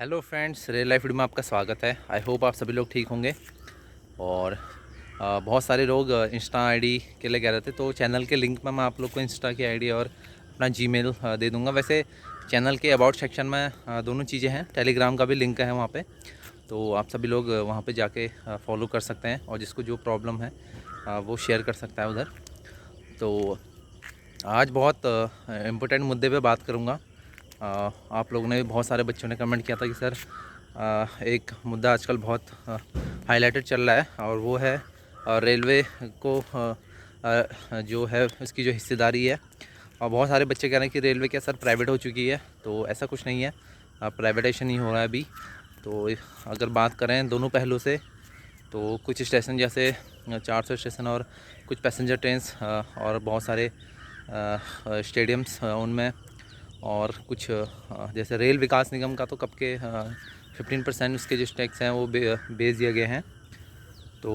Hello friends, real life video में आपका स्वागत है। आई होप आप सभी लोग ठीक होंगे। और बहुत सारे लोग इंस्टा आईडी के लिए कह रहे थे, तो चैनल के लिंक में मैं आप लोग को इंस्टा की आईडी और अपना जीमेल दे दूंगा। वैसे चैनल के अबाउट सेक्शन में दोनों चीज़ें हैं, टेलीग्राम का भी लिंक है वहाँ पे, तो आप सभी लोग वहाँ पे जाके फॉलो कर सकते हैं और जिसको जो प्रॉब्लम है वो शेयर कर सकता है उधर। तो आज बहुत इम्पोर्टेंट मुद्दे पे बात करूँगा। आप लोगों ने, बहुत सारे बच्चों ने कमेंट किया था कि सर एक मुद्दा आजकल बहुत हाईलाइटेड चल रहा है और वो है रेलवे को जो है उसकी जो हिस्सेदारी है। और बहुत सारे बच्चे कह रहे हैं कि रेलवे क्या सर प्राइवेट हो चुकी है, तो ऐसा कुछ नहीं है, प्राइवेटाइजेशन ही हो रहा है अभी। तो अगर बात करें दोनों पहलू से, तो कुछ स्टेशन जैसे 400 स्टेशन और कुछ पैसेंजर ट्रेन्स और बहुत सारे स्टेडियम्स उनमें, और कुछ जैसे रेल विकास निगम का तो कब के 15% उसके जो टैक्स हैं वो बेच दिए गए हैं। तो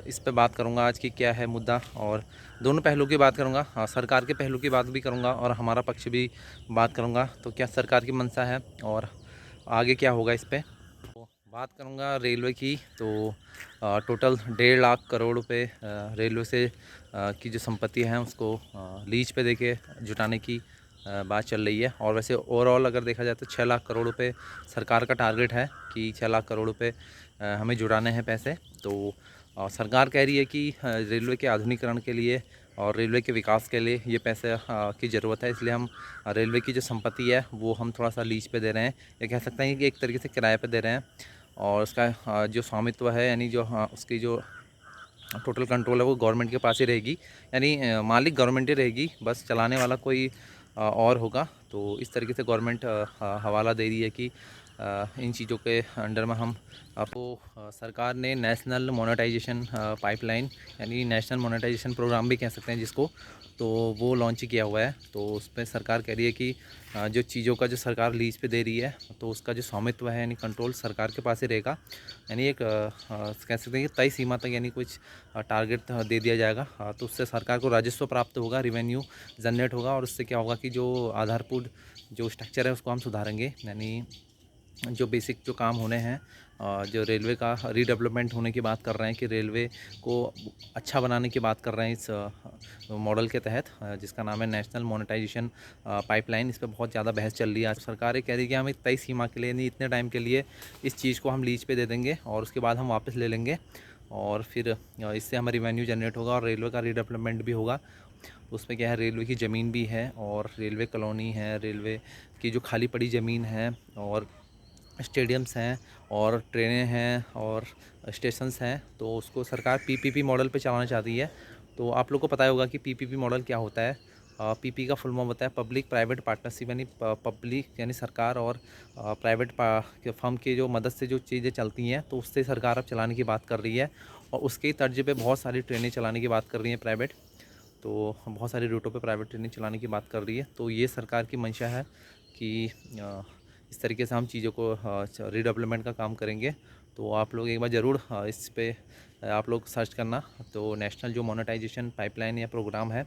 इस पे बात करूँगा आज की क्या है मुद्दा, और दोनों पहलू की बात करूँगा। सरकार के पहलू की बात भी करूँगा और हमारा पक्ष भी बात करूँगा, तो क्या सरकार की मंशा है और आगे क्या होगा इस पर। तो बात करूँगा रेलवे की, तो टोटल 1.5 लाख करोड़ रुपए रेलवे से की जो संपत्ति है उसको लीज पे देके जुटाने की बात चल रही है। और वैसे ओवरऑल अगर देखा जाए तो 6 लाख करोड़ रुपए सरकार का टारगेट है कि 6 लाख करोड़ रुपए हमें जुटाने हैं पैसे। तो सरकार कह रही है कि रेलवे के आधुनिकीकरण के लिए और रेलवे के विकास के लिए ये पैसे की ज़रूरत है, इसलिए हम रेलवे की जो संपत्ति है वो हम थोड़ा सा लीज पे दे रहे हैं, या कह सकते हैं कि एक तरीके से किराए पे दे रहे हैं। और उसका जो स्वामित्व है, यानी जो उसकी जो टोटल कंट्रोल है वो गवर्नमेंट के पास ही रहेगी, यानी मालिक गवर्नमेंट ही रहेगी, बस चलाने वाला कोई और होगा। तो इस तरीके से गवर्नमेंट हवाला दे रही है कि इन चीज़ों के अंडर में हम आपको सरकार ने नेशनल मोनेटाइजेशन पाइपलाइन, यानी नेशनल मोनेटाइजेशन प्रोग्राम भी कह सकते हैं जिसको, तो वो लॉन्च किया हुआ है। तो उस पर सरकार कह रही है कि जो चीज़ों का जो सरकार लीज पे दे रही है तो उसका जो स्वामित्व है यानी कंट्रोल सरकार के पास ही रहेगा। यानी एक कह सकते हैं कि तय सीमा तक, यानी कुछ टारगेट दे दिया जाएगा, तो उससे सरकार को राजस्व प्राप्त होगा, रिवेन्यू जनरेट होगा। और उससे क्या होगा कि जो आधारभूत जो स्ट्रक्चर है उसको हम सुधारेंगे, यानी जो बेसिक जो काम होने हैं, जो रेलवे का रीडेवलपमेंट होने की बात कर रहे हैं, कि रेलवे को अच्छा बनाने की बात कर रहे हैं इस मॉडल के तहत, जिसका नाम है नेशनल मोनेटाइजेशन पाइपलाइन। इस पर बहुत ज़्यादा बहस चल रही है। आज सरकार ये कह रही है कि हम एक तय सीमा के लिए, नहीं इतने टाइम के लिए इस चीज़ को हम लीज पे दे देंगे और उसके बाद हम वापस ले लेंगे, और फिर इससे हमें रिवेन्यू जनरेट होगा और रेलवे का रीडेवलपमेंट भी होगा। उसमें क्या है, रेलवे की ज़मीन भी है और रेलवे कॉलोनी है, रेलवे की जो खाली पड़ी ज़मीन है, और स्टेडियम्स हैं और ट्रेनें हैं और स्टेशंस हैं, तो उसको सरकार पीपीपी मॉडल पे चलाना चाहती है। तो आप लोग को पता होगा कि पीपीपी मॉडल क्या होता है। पीपी का फुल फॉर्म होता है पब्लिक प्राइवेट पार्टनरशिप, यानी पब्लिक यानी सरकार और प्राइवेट फर्म की जो मदद से जो चीज़ें चलती हैं, तो उससे सरकार अब चलाने की बात कर रही है। और उसके ही तर्ज पे बहुत सारी ट्रेनें चलाने की बात कर रही हैं प्राइवेट, तो बहुत सारी रूटों पे प्राइवेट ट्रेनें चलाने की बात कर रही है। तो ये सरकार की मंशा है कि इस तरीके से हम चीज़ों को रीडेवलपमेंट का काम करेंगे। तो आप लोग एक बार ज़रूर इस पे आप लोग सर्च करना। तो नेशनल जो मोनेटाइजेशन पाइपलाइन या प्रोग्राम है,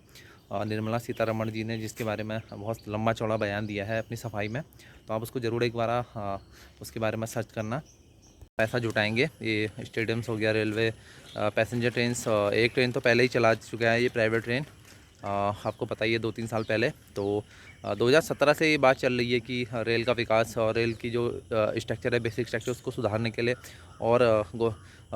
निर्मला सीतारमण जी ने जिसके बारे में बहुत लंबा चौड़ा बयान दिया है अपनी सफाई में, तो आप उसको ज़रूर एक बार उसके बारे में सर्च करना। पैसा जुटाएंगे, ये स्टेडियम्स हो गया, रेलवे पैसेंजर ट्रेन्स, एक ट्रेन तो पहले ही चला चुका है ये प्राइवेट ट्रेन, आपको पता ही है 2-3 साल पहले। तो 2017 से ये बात चल रही है कि रेल का विकास और रेल की जो स्ट्रक्चर है, बेसिक स्ट्रक्चर, उसको सुधारने के लिए और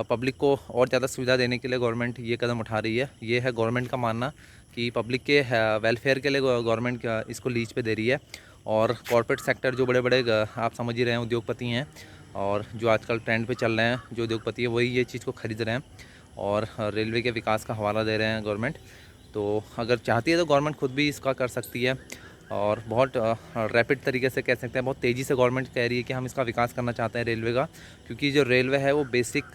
पब्लिक को और ज़्यादा सुविधा देने के लिए गवर्नमेंट ये कदम उठा रही है। ये है गवर्नमेंट का मानना कि पब्लिक के वेलफेयर के लिए गवर्नमेंट इसको लीज पे दे रही है। और कॉर्पोरेट सेक्टर जो बड़े बड़े आप समझ ही रहे हैं उद्योगपति हैं, और जो आजकल ट्रेंड पे चल रहे हैं जो उद्योगपति है, वही ये चीज़ को खरीद रहे हैं और रेलवे के विकास का हवाला दे रहे हैं गवर्नमेंट। तो अगर चाहती है तो गवर्नमेंट खुद भी इसका कर सकती है, और बहुत रैपिड तरीके से कह सकते हैं, बहुत तेज़ी से गवर्नमेंट कह रही है कि हम इसका विकास करना चाहते हैं रेलवे का, क्योंकि जो रेलवे है वो बेसिक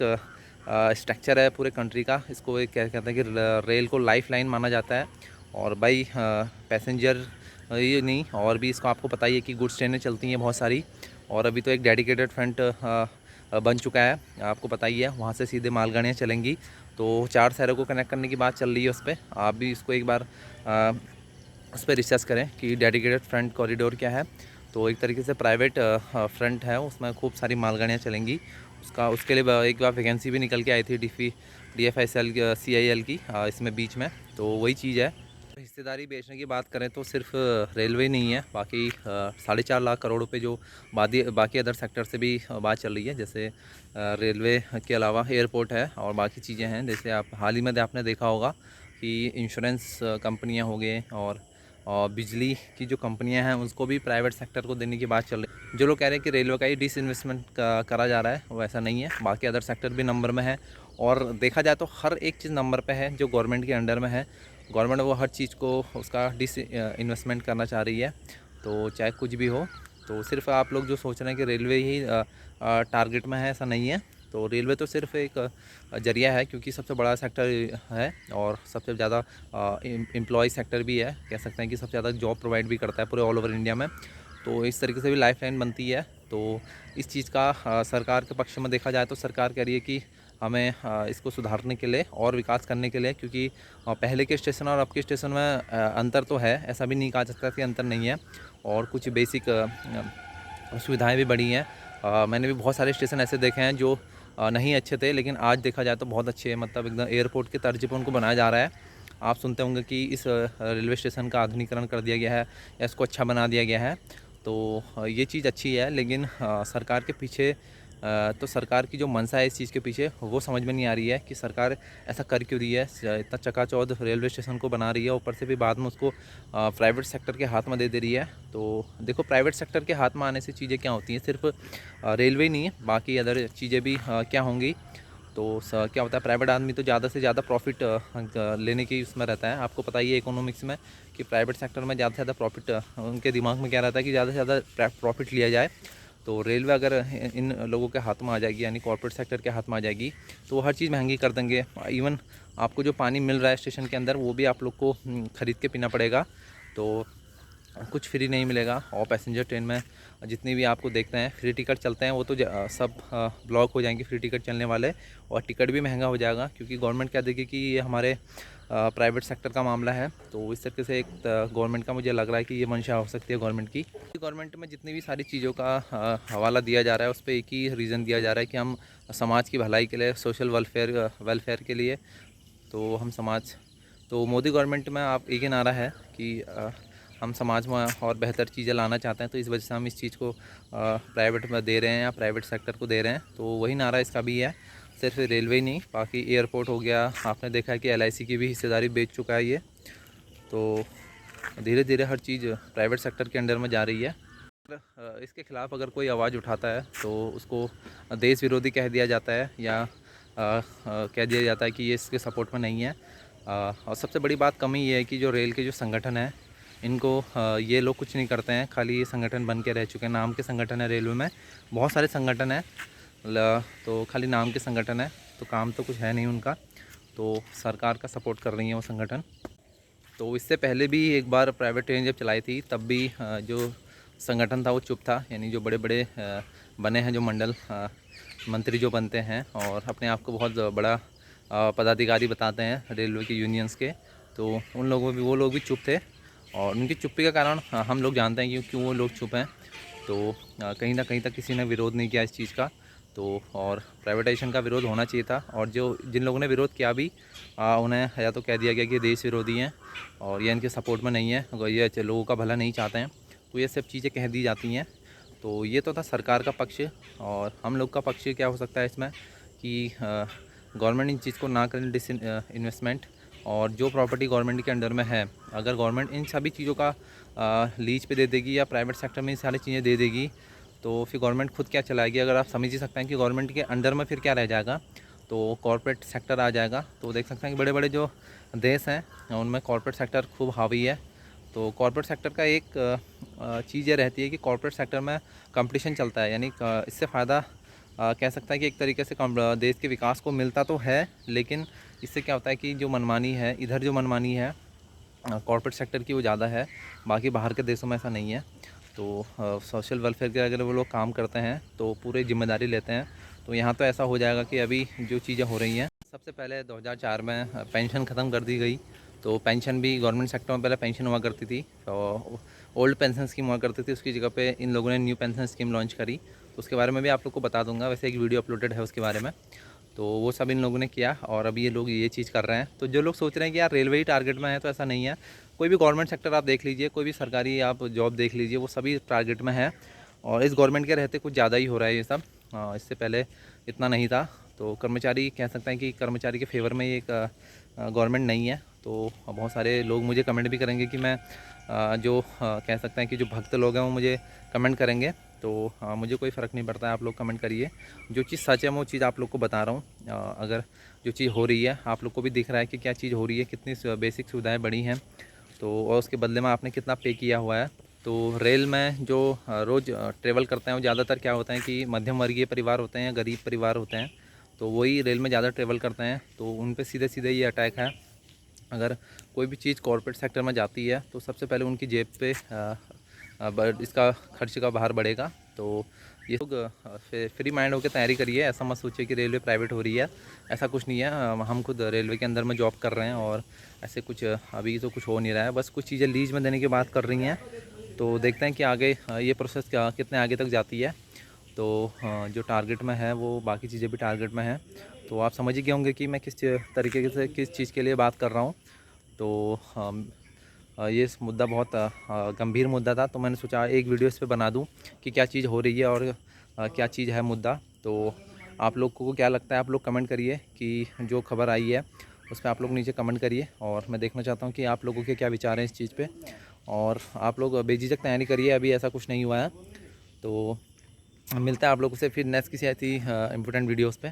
स्ट्रक्चर है पूरे कंट्री का। इसको एक क्या कहते हैं कि रेल को लाइफ लाइन माना जाता है, और बाई पैसेंजर ये नहीं, और भी इसको आपको पता ही है कि गुड्स ट्रेनें चलती हैं बहुत सारी, और अभी तो एक डेडिकेटेड फ्रंट बन चुका है, आपको पता ही है, वहाँ से सीधे मालगाड़ियाँ चलेंगी। तो 4 शहरों को कनेक्ट करने की बात चल रही है उस पर। आप भी इसको एक बार उस पर रिसर्च करें कि डेडिकेटेड फ्रंट कॉरिडोर क्या है। तो एक तरीके से प्राइवेट फ्रंट है, उसमें खूब सारी मालगाड़ियाँ चलेंगी। उसके लिए एक बार वैकेंसी भी निकल के आई थी DFSL CIL की इसमें बीच में, तो वही चीज़ है। हिस्सेदारी बेचने की बात करें तो सिर्फ रेलवे नहीं है, बाकी 4.5 लाख करोड़ रुपए जो बाकी अदर सेक्टर से भी बात चल रही है। जैसे रेलवे के अलावा एयरपोर्ट है और बाकी चीज़ें हैं। जैसे आप हाल ही में आपने देखा होगा कि इंश्योरेंस कंपनियां हो गए और बिजली की जो कंपनियां हैं उसको भी प्राइवेट सेक्टर को देने की बात चल रही है। जो लोग कह रहे हैं कि रेलवे का ही डिसइन्वेस्टमेंट करा जा रहा है, वो ऐसा नहीं है। बाकी अदर सेक्टर भी नंबर में है और देखा जाए तो हर एक चीज़ नंबर पे है जो गवर्नमेंट के अंडर में है। गवर्नमेंट वो हर चीज़ को उसका इन्वेस्टमेंट करना चाह रही है, तो चाहे कुछ भी हो। तो सिर्फ आप लोग जो सोच रहे हैं कि रेलवे ही टारगेट में है, ऐसा नहीं है। तो रेलवे तो सिर्फ एक जरिया है, क्योंकि सबसे बड़ा सेक्टर है और सबसे ज़्यादा एम्प्लॉय सेक्टर भी है। कह सकते हैं कि सबसे ज़्यादा जॉब प्रोवाइड भी करता है पूरे ऑल ओवर इंडिया में। तो इस तरीके से भी लाइफ लाइन बनती है। तो इस चीज़ का सरकार के पक्ष में देखा जाए तो सरकार कह रही है कि हमें इसको सुधारने के लिए और विकास करने के लिए, क्योंकि पहले के स्टेशन और अब के स्टेशन में अंतर तो है, ऐसा भी नहीं कहा जा सकता कि अंतर नहीं है। और कुछ बेसिक सुविधाएं भी बढ़ी हैं। मैंने भी बहुत सारे स्टेशन ऐसे देखे हैं जो नहीं अच्छे थे, लेकिन आज देखा जाए तो बहुत अच्छे हैं। मतलब एकदम एयरपोर्ट के तर्ज पर उनको बनाया जा रहा है। आप सुनते होंगे कि इस रेलवे स्टेशन का आधुनिकीकरण कर दिया गया है या इसको अच्छा बना दिया गया है। तो ये चीज़ अच्छी है, लेकिन सरकार के पीछे तो सरकार की जो मंशा है इस चीज़ के पीछे, वो समझ में नहीं आ रही है कि सरकार ऐसा कर क्यों रही है। इतना चकाचौंध रेलवे स्टेशन को बना रही है, ऊपर से भी बाद में उसको प्राइवेट सेक्टर के हाथ में दे रही है। तो देखो, प्राइवेट सेक्टर के हाथ में आने से चीज़ें क्या होती हैं, सिर्फ रेलवे ही नहीं है, बाकी अदर चीज़ें भी क्या होंगी। तो क्या होता है, प्राइवेट आदमी तो ज़्यादा से ज़्यादा प्रॉफिट लेने की उसमें रहता है। आपको पता ही है इकोनॉमिक्स में कि प्राइवेट सेक्टर में ज़्यादा से ज़्यादा प्रॉफिट, उनके दिमाग में क्या रहता है कि ज़्यादा से ज़्यादा प्रॉफिट लिया जाए। तो रेलवे अगर इन लोगों के हाथ में आ जाएगी, यानी कॉर्पोरेट सेक्टर के हाथ में आ जाएगी, तो हर चीज़ महंगी कर देंगे। इवन आपको जो पानी मिल रहा है स्टेशन के अंदर, वो भी आप लोग को ख़रीद के पीना पड़ेगा। तो कुछ फ्री नहीं मिलेगा। और पैसेंजर ट्रेन में जितनी भी आपको देखते हैं फ्री टिकट चलते हैं, वो तो सब ब्लॉक हो जाएंगे फ्री टिकट चलने वाले, और टिकट भी महंगा हो जाएगा, क्योंकि गवर्नमेंट क्या देगी कि ये हमारे प्राइवेट सेक्टर का मामला है। तो इस तरीके से एक गवर्नमेंट का मुझे लग रहा है कि ये मंशा हो सकती है गवर्नमेंट की। गवर्नमेंट में जितनी भी सारी चीज़ों का हवाला दिया जा रहा है, उस पर एक ही रीज़न दिया जा रहा है कि हम समाज की भलाई के लिए, सोशल वेलफेयर के लिए, तो हम समाज, तो मोदी गवर्नमेंट में आप एक ही नारा है कि हम समाज में और बेहतर चीज़ें लाना चाहते हैं, तो इस वजह से हम इस चीज़ को प्राइवेट में दे रहे हैं या प्राइवेट सेक्टर को दे रहे हैं। तो वही नारा इसका भी है। सिर्फ रेलवे ही नहीं, बाकी एयरपोर्ट हो गया, आपने देखा है कि LIC की भी हिस्सेदारी बेच चुका है ये। तो धीरे धीरे हर चीज़ प्राइवेट सेक्टर के अंडर में जा रही है। इसके ख़िलाफ़ अगर कोई आवाज़ उठाता है तो उसको देश विरोधी कह दिया जाता है, या कह दिया जाता है कि ये इसके सपोर्ट में नहीं है। और सबसे बड़ी बात कमी ये है कि जो रेल के जो संगठन है, इनको ये लोग कुछ नहीं करते हैं, खाली ये संगठन बन के रह चुके हैं। नाम के संगठन है रेलवे में, बहुत सारे संगठन हैं, तो खाली नाम के संगठन है, तो काम तो कुछ है नहीं उनका। तो सरकार का सपोर्ट कर रही है वो संगठन। तो इससे पहले भी एक बार प्राइवेट ट्रेन जब चलाई थी, तब भी जो संगठन था वो चुप था। यानी जो बड़े बड़े बने हैं, जो मंडल मंत्री जो बनते हैं और अपने आप को बहुत बड़ा पदाधिकारी बताते हैं रेलवे के यूनियंस के, तो उन लोगों भी, वो लोग भी चुप थे। और उनकी चुप्पी का कारण हम लोग जानते हैं क्यों वो लोग चुप हैं। तो कहीं ना कहीं तक किसी ने विरोध नहीं किया इस चीज़ का। तो और प्राइवेटाइजेशन का विरोध होना चाहिए था, और जो जिन लोगों ने विरोध किया भी, उन्हें या तो कह दिया गया कि देश विरोधी हैं और ये इनके सपोर्ट में नहीं है, अगर ये लोगों का भला नहीं चाहते हैं, तो ये सब चीज़ें कह दी जाती हैं। तो ये तो था सरकार का पक्ष, और हम लोग का पक्ष क्या हो सकता है इसमें कि गवर्नमेंट इन चीज़ को ना करें इन्वेस्टमेंट, और जो प्रॉपर्टी गवर्नमेंट के अंडर में है, अगर गवर्नमेंट इन सभी चीज़ों का लीज पे दे देगी या प्राइवेट सेक्टर में ये सारी चीज़ें दे देगी, तो फिर गवर्नमेंट खुद क्या चलाएगी। अगर आप समझ ही सकते हैं कि गवर्नमेंट के अंडर में फिर क्या रह जाएगा, तो कॉर्पोरेट सेक्टर आ जाएगा। तो देख सकते हैं कि बड़े बड़े जो देश हैं उनमें कॉर्पोरेट सेक्टर खूब हावी है। तो कॉर्पोरेट सेक्टर का एक चीज़ ये रहती है कि कॉर्पोरेट सेक्टर में कंपटीशन चलता है, यानी इससे फ़ायदा कह सकता है कि एक तरीके से देश के विकास को मिलता तो है, लेकिन इससे क्या होता है कि जो मनमानी है, इधर जो मनमानी है कॉर्पोरेट सेक्टर की, वो ज़्यादा है। बाकी बाहर के देशों में ऐसा नहीं है। तो सोशल वेलफेयर के अगर वो लोग काम करते हैं तो पूरी जिम्मेदारी लेते हैं। तो यहाँ तो ऐसा हो जाएगा कि अभी जो चीज़ें हो रही हैं, सबसे पहले 2004 में पेंशन ख़त्म कर दी गई। तो पेंशन भी गवर्नमेंट सेक्टर में पहले पेंशन हुआ करती थी, तो ओल्ड पेंशन स्कीम हुआ करती थी, उसकी जगह पे इन लोगों ने न्यू पेंशन स्कीम लॉन्च करी। तो उसके बारे में भी आप लोग को बता दूंगा, वैसे एक वीडियो अपलोडेड है उसके बारे में। तो वो सब इन लोगों ने किया और अभी ये लोग ये चीज़ कर रहे हैं। तो जो लोग सोच रहे हैं कि यार रेलवे ही टारगेट में है, तो ऐसा नहीं है। कोई भी गवर्नमेंट सेक्टर आप देख लीजिए, कोई भी सरकारी आप जॉब देख लीजिए, वो सभी टारगेट में है। और इस गवर्नमेंट के रहते कुछ ज़्यादा ही हो रहा है ये सब। इससे पहले इतना नहीं था। तो कर्मचारी कह सकते हैं कि कर्मचारी के फेवर में ये एक गवर्नमेंट नहीं है। तो बहुत सारे लोग मुझे कमेंट भी करेंगे कि मैं कह सकते हैं कि जो भक्त लोग हैं वो मुझे कमेंट करेंगे। तो मुझे कोई फ़र्क नहीं पड़ता है, आप लोग कमेंट करिए। जो चीज़ सच है वो चीज़ आप लोग को बता रहा हूँ। अगर जो चीज़ हो रही है आप लोग को भी दिख रहा है कि क्या चीज़ हो रही है, कितनी बेसिक सुविधाएं बढ़ी हैं, तो और उसके बदले में आपने कितना पे किया हुआ है। तो रेल में जो रोज़ ट्रेवल करते हैं वो ज़्यादातर क्या होता है कि मध्यम वर्गीय परिवार होते हैं या गरीब परिवार होते हैं। तो वही रेल में ज़्यादा ट्रेवल करते हैं, तो उन पे सीधे सीधे ये अटैक है। अगर कोई भी चीज़ कॉर्पोरेट सेक्टर में जाती है तो सबसे पहले उनकी जेब पे इसका खर्च का भार बढ़ेगा। तो ये लोग फ्री माइंड होकर तैयारी करिए, ऐसा मत सोचिए कि रेलवे प्राइवेट हो रही है, ऐसा कुछ नहीं है। हम खुद रेलवे के अंदर में जॉब कर रहे हैं और ऐसे कुछ अभी तो कुछ हो नहीं रहा है, बस कुछ चीज़ें लीज में देने की बात कर रही हैं। तो देखते हैं कि आगे ये प्रोसेस कितने आगे तक जाती है। तो जो टारगेट में है वो बाकी चीज़ें भी टारगेट में हैं। तो आप समझ ही गए होंगे कि मैं किस तरीके से किस चीज़ के लिए बात कर रहा हूँ। तो ये मुद्दा बहुत गंभीर मुद्दा था, तो मैंने सोचा एक वीडियो इस पे बना दूँ कि क्या चीज़ हो रही है और क्या चीज़ है मुद्दा। तो आप लोग को क्या लगता है, आप लोग कमेंट करिए कि जो खबर आई है उस पर आप लोग नीचे कमेंट करिए। और मैं देखना चाहता हूँ कि आप लोगों के क्या विचार हैं इस चीज़ पे। और आप लोग बेझिझक तैयारी करिए, अभी ऐसा कुछ नहीं हुआ है। तो मिलता है आप लोगों से फिर नेक्स्ट किसी ऐसी इंपॉर्टेंट वीडियोज़ पे।